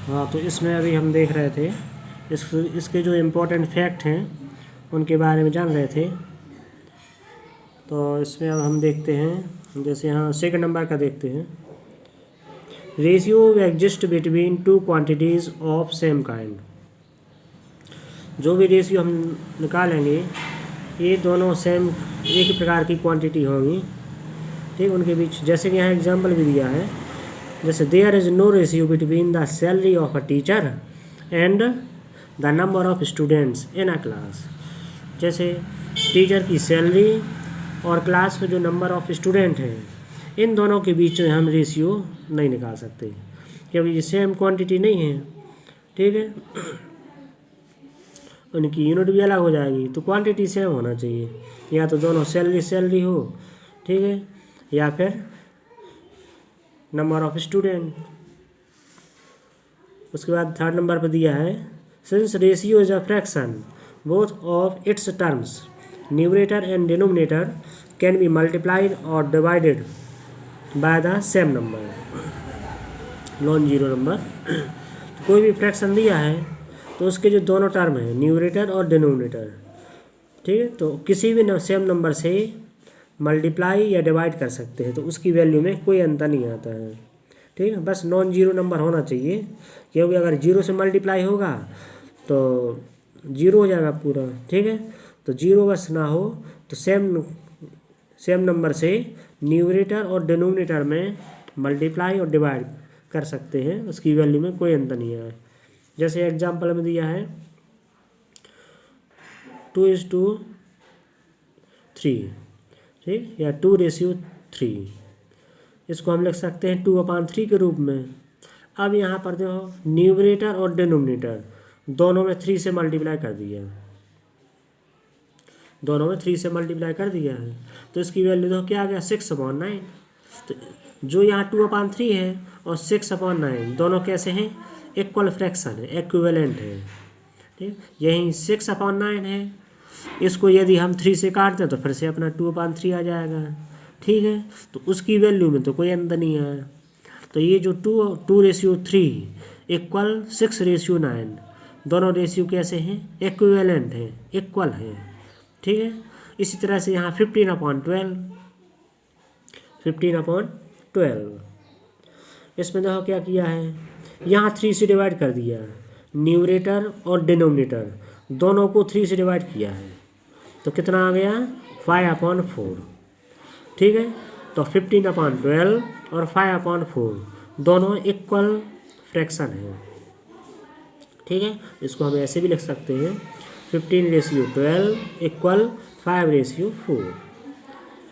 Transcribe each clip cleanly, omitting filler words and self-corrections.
हाँ, तो इसमें अभी हम देख रहे थे इसके जो इम्पोर्टेंट फैक्ट हैं उनके बारे में जान रहे थे। तो इसमें अब हम देखते हैं, जैसे यहाँ सेकंड नंबर का देखते हैं। Ratio exist between two quantities of same kind. जो भी रेशियो हम निकालेंगे ये दोनों सेम एक ही प्रकार की क्वांटिटी होंगी, ठीक, उनके बीच। जैसे कि यहाँ एग्जांपल भी दिया है, जैसे there is no ratio between the salary of a teacher and the number of students in a class. जैसे टीचर की सैलरी और क्लास में जो नंबर ऑफ स्टूडेंट हैं, इन दोनों के बीच में हम रेशियो नहीं निकाल सकते, क्योंकि ये सेम क्वांटिटी नहीं है, ठीक है। उनकी यूनिट भी अलग हो जाएगी, तो क्वांटिटी सेम होना चाहिए। या तो दोनों सैलरी हो, ठीक है, या फिर नंबर ऑफ स्टूडेंट। उसके बाद थर्ड नंबर पर दिया है, since ratio is a fraction both of its terms numerator and denominator can be multiplied और divided by the same number non zero number. कोई भी फ्रैक्शन दिया है तो उसके जो दोनों टर्म हैं न्यूमरेटर और डिनोमिनेटर, ठीक है, तो किसी भी सेम नंबर से मल्टीप्लाई या डिवाइड कर सकते हैं, तो उसकी वैल्यू में कोई अंतर नहीं आता है, ठीक है। बस नॉन जीरो नंबर होना चाहिए, क्योंकि अगर जीरो से मल्टीप्लाई होगा तो जीरो हो जाएगा पूरा, ठीक है। तो जीरो बस ना हो तो सेम नंबर से न्यूमरेटर और डिनोमिनेटर में मल्टीप्लाई और डिवाइड कर सकते हैं, उसकी वैल्यू में कोई अंतर नहीं है। जैसे एग्जांपल में दिया है 2:3, ठीक, या 2:3, इसको हम लिख सकते हैं 2/3 के रूप में। अब यहाँ पर देखो न्यूमरेटर और डिनोमिनेटर दोनों में 3 से मल्टीप्लाई कर दिया है, दोनों में 3 से मल्टीप्लाई कर दिया है, तो इसकी वैल्यू देखो क्या आ गया 6/9। तो जो यहाँ 2/3 है और 6/9 दोनों कैसे हैं, इक्वल फ्रैक्शन है, इक्विवेलेंट है, ठीक। यही 6/9 है, इसको यदि हम 3 से काट दें तो फिर से अपना 2/3 आ जाएगा, ठीक है। तो उसकी वैल्यू में तो कोई अंतर नहीं आया। तो ये जो 2:3 इक्वल 6:9 दोनों रेशियो कैसे हैं, इक्विवेलेंट है, इक्वल है, ठीक है। इसी तरह से यहाँ 15/12 इसमें देखो क्या किया है, यहाँ 3 से डिवाइड कर दिया, न्यूमरेटर और डिनोमिनेटर दोनों को 3 से डिवाइड किया है, तो कितना आ गया 5/4, ठीक है। तो 15/12 और 5/4 दोनों इक्वल फ्रैक्शन है, ठीक है। इसको हम ऐसे भी लिख सकते हैं 15:12 इक्वल 5:4,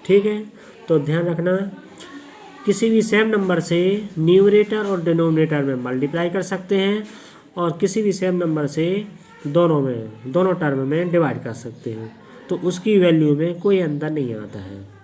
ठीक है। तो ध्यान रखना, किसी भी सेम नंबर से न्यूमरेटर और डिनोमिनेटर में मल्टीप्लाई कर सकते हैं और किसी भी सेम नंबर से दोनों टर्म में डिवाइड कर सकते हैं, तो उसकी वैल्यू में कोई अंतर नहीं आता है।